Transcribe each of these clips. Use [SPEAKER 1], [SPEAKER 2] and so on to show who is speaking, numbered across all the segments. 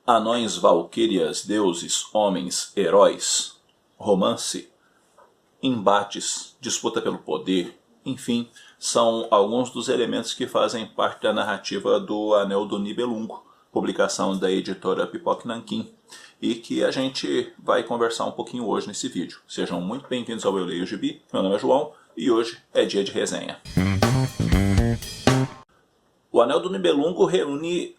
[SPEAKER 1] Anões, valquírias, deuses, homens, heróis, romance, embates, disputa pelo poder, enfim, são alguns dos elementos que fazem parte da narrativa do Anel do Nibelungo, publicação da editora Pipoque Nanquim, e que a gente vai conversar um pouquinho hoje nesse vídeo. Sejam muito bem-vindos ao Eu Leio Gibi, meu nome é João e hoje é dia de resenha. O Anel do Nibelungo reúne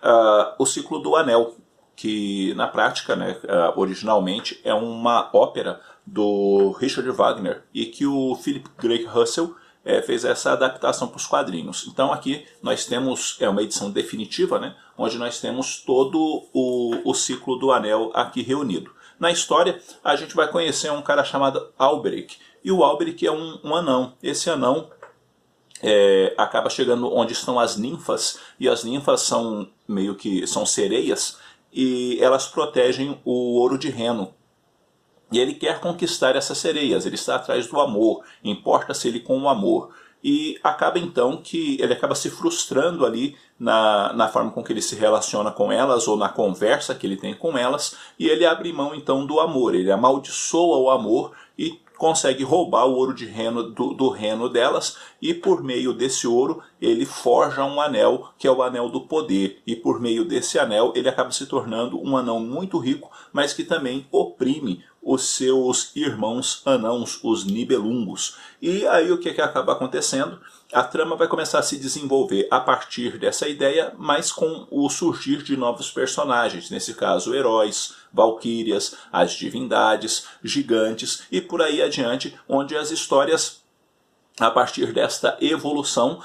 [SPEAKER 1] o ciclo do Anel, que na prática, originalmente, é uma ópera do Richard Wagner e que o Philip Greig Russell fez essa adaptação para os quadrinhos. Então aqui nós temos uma edição definitiva, onde nós temos todo o ciclo do Anel aqui reunido. Na história a gente vai conhecer um cara chamado Alberic, e o Alberic é um anão. Esse anão acaba chegando onde estão as ninfas, e as ninfas são meio que são sereias, e elas protegem o ouro de reno. E ele quer conquistar essas sereias, ele está atrás do amor, importa-se ele com o amor. E acaba então que ele acaba se frustrando ali na forma com que ele se relaciona com elas, ou na conversa que ele tem com elas, e ele abre mão então do amor, ele amaldiçoa o amor e consegue roubar o ouro de reno do reno delas, e por meio desse ouro ele forja um anel, que é o Anel do Poder, e por meio desse anel ele acaba se tornando um anão muito rico, mas que também oprime os seus irmãos anãos, os Nibelungos. E aí o que acaba acontecendo? A trama vai começar a se desenvolver a partir dessa ideia, mas com o surgir de novos personagens, nesse caso heróis, valquírias, as divindades, gigantes e por aí adiante, onde as histórias, a partir desta evolução,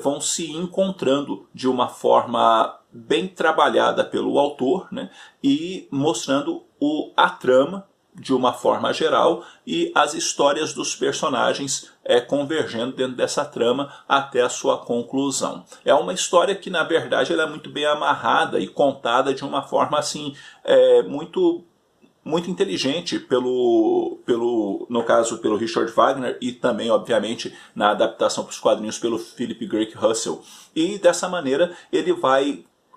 [SPEAKER 1] vão se encontrando de uma forma bem trabalhada pelo autor, e mostrando a trama de uma forma geral e as histórias dos personagens convergendo dentro dessa trama até a sua conclusão. É uma história que na verdade ela é muito bem amarrada e contada de uma forma assim muito inteligente no caso pelo Richard Wagner, e também obviamente na adaptação para os quadrinhos pelo Philip Greig Russell. E dessa maneira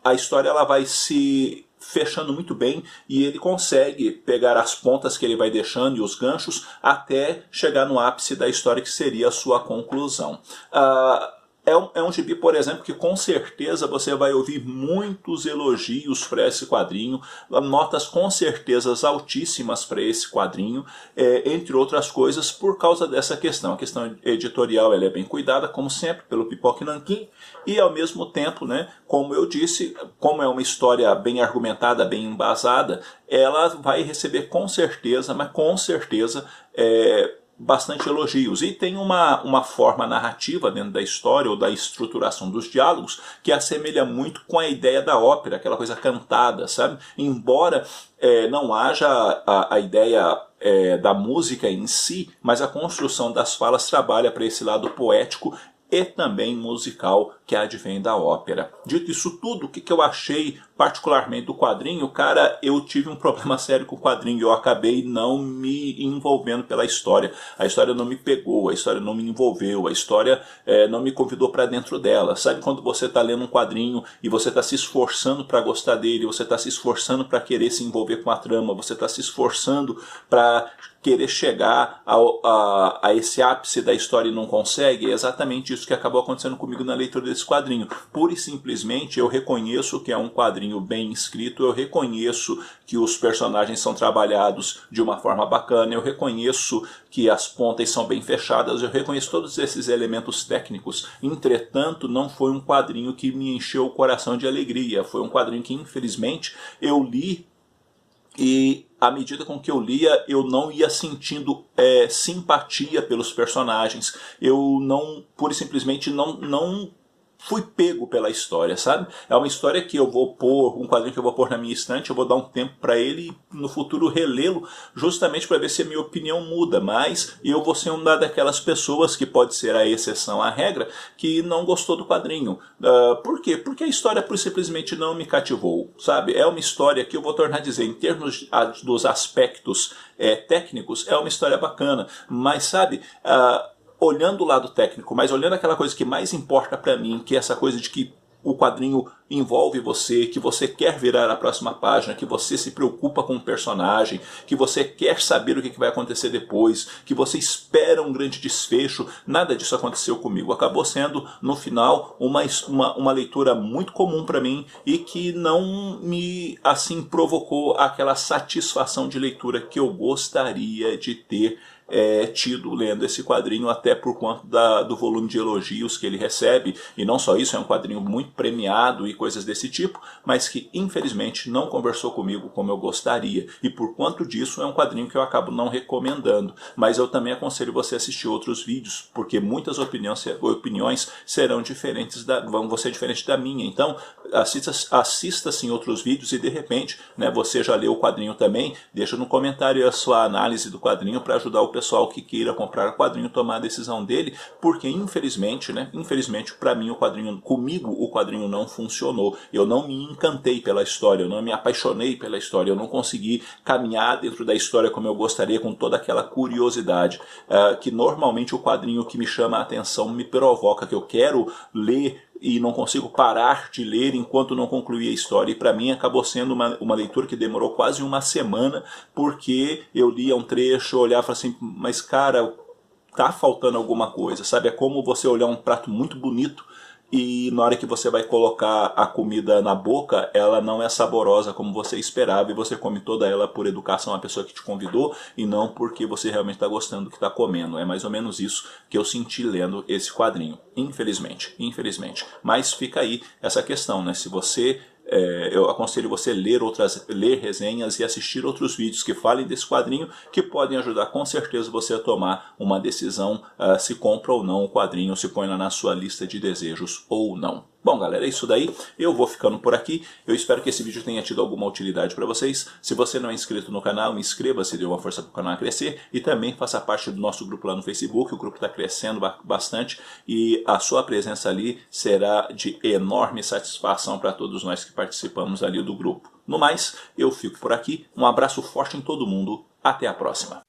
[SPEAKER 1] a história ela vai se fechando muito bem, e ele consegue pegar as pontas que ele vai deixando e os ganchos até chegar no ápice da história, que seria a sua conclusão. É um gibi, por exemplo, que com certeza você vai ouvir muitos elogios para esse quadrinho, notas com certeza altíssimas para esse quadrinho, entre outras coisas, por causa dessa questão. A questão editorial ela é bem cuidada, como sempre, pelo Pipoque Nanquim, e ao mesmo tempo, como eu disse, como é uma história bem argumentada, bem embasada, ela vai receber com certeza, mas com certeza, bastante elogios. E tem uma forma narrativa dentro da história, ou da estruturação dos diálogos, que assemelha muito com a ideia da ópera, aquela coisa cantada, sabe? Embora não haja a ideia da música em si, mas a construção das falas trabalha para esse lado poético e também musical que advém da ópera. Dito isso tudo, o que eu achei particularmente do quadrinho? Cara, eu tive um problema sério com o quadrinho, eu acabei não me envolvendo pela história. A história não me pegou, a história não me envolveu, a história não me convidou para dentro dela. Sabe quando você está lendo um quadrinho e você está se esforçando para gostar dele, você está se esforçando para querer se envolver com a trama, você está se esforçando para querer chegar a esse ápice da história e não consegue? É exatamente isso que acabou acontecendo comigo na leitura desse quadrinho. Pura e simplesmente eu reconheço que é um quadrinho bem escrito, eu reconheço que os personagens são trabalhados de uma forma bacana, eu reconheço que as pontas são bem fechadas, eu reconheço todos esses elementos técnicos. Entretanto, não foi um quadrinho que me encheu o coração de alegria, foi um quadrinho que infelizmente eu li, e à medida com que eu lia, eu não ia sentindo simpatia pelos personagens. Eu não, pura e simplesmente, não fui pego pela história, sabe? É uma história que eu vou pôr, um quadrinho que eu vou pôr na minha estante, eu vou dar um tempo para ele e no futuro relê-lo, justamente para ver se a minha opinião muda, mas eu vou ser uma daquelas pessoas, que pode ser a exceção à regra, que não gostou do quadrinho. Por quê? Porque a história simplesmente não me cativou, sabe? É uma história que eu vou tornar a dizer, em termos dos aspectos técnicos, é uma história bacana, mas sabe, olhando o lado técnico, mas olhando aquela coisa que mais importa para mim, que é essa coisa de que o quadrinho envolve você, que você quer virar a próxima página, que você se preocupa com o personagem, que você quer saber o que vai acontecer depois, que você espera um grande desfecho. Nada disso aconteceu comigo. Acabou sendo, no final, uma leitura muito comum para mim e que não me, assim, provocou aquela satisfação de leitura que eu gostaria de ter tido lendo esse quadrinho, até por conta do volume de elogios que ele recebe. E não só isso, é um quadrinho muito premiado e coisas desse tipo, mas que infelizmente não conversou comigo como eu gostaria, e por conta disso é um quadrinho que eu acabo não recomendando. Mas eu também aconselho você a assistir outros vídeos, porque muitas opiniões serão diferentes, vão ser diferentes da minha. Então assista sim outros vídeos e de repente, né, você já leu o quadrinho também, deixa no comentário a sua análise do quadrinho para ajudar o pessoal que queira comprar o quadrinho tomar a decisão dele, porque infelizmente, né, para mim comigo o quadrinho não funcionou. Eu não me encantei pela história, eu não me apaixonei pela história, eu não consegui caminhar dentro da história como eu gostaria, com toda aquela curiosidade que normalmente o quadrinho que me chama a atenção me provoca, que eu quero ler e não consigo parar de ler enquanto não concluir a história. E para mim acabou sendo uma leitura que demorou quase uma semana, porque eu lia um trecho, olhava e falava assim, mas cara, tá faltando alguma coisa, sabe? É como você olhar um prato muito bonito e na hora que você vai colocar a comida na boca, ela não é saborosa como você esperava, e você come toda ela por educação à pessoa que te convidou e não porque você realmente está gostando do que está comendo. É mais ou menos isso que eu senti lendo esse quadrinho, infelizmente. Mas fica aí essa questão, né? Se você eu aconselho você ler resenhas e assistir outros vídeos que falem desse quadrinho, que podem ajudar com certeza você a tomar uma decisão se compra ou não o quadrinho, se põe lá na sua lista de desejos ou não. Bom, galera, é isso daí. Eu vou ficando por aqui. Eu espero que esse vídeo tenha tido alguma utilidade para vocês. Se você não é inscrito no canal, inscreva-se, dê uma força para o canal crescer, e também faça parte do nosso grupo lá no Facebook. O grupo está crescendo bastante e a sua presença ali será de enorme satisfação para todos nós que participamos ali do grupo. No mais, eu fico por aqui. Um abraço forte em todo mundo. Até a próxima.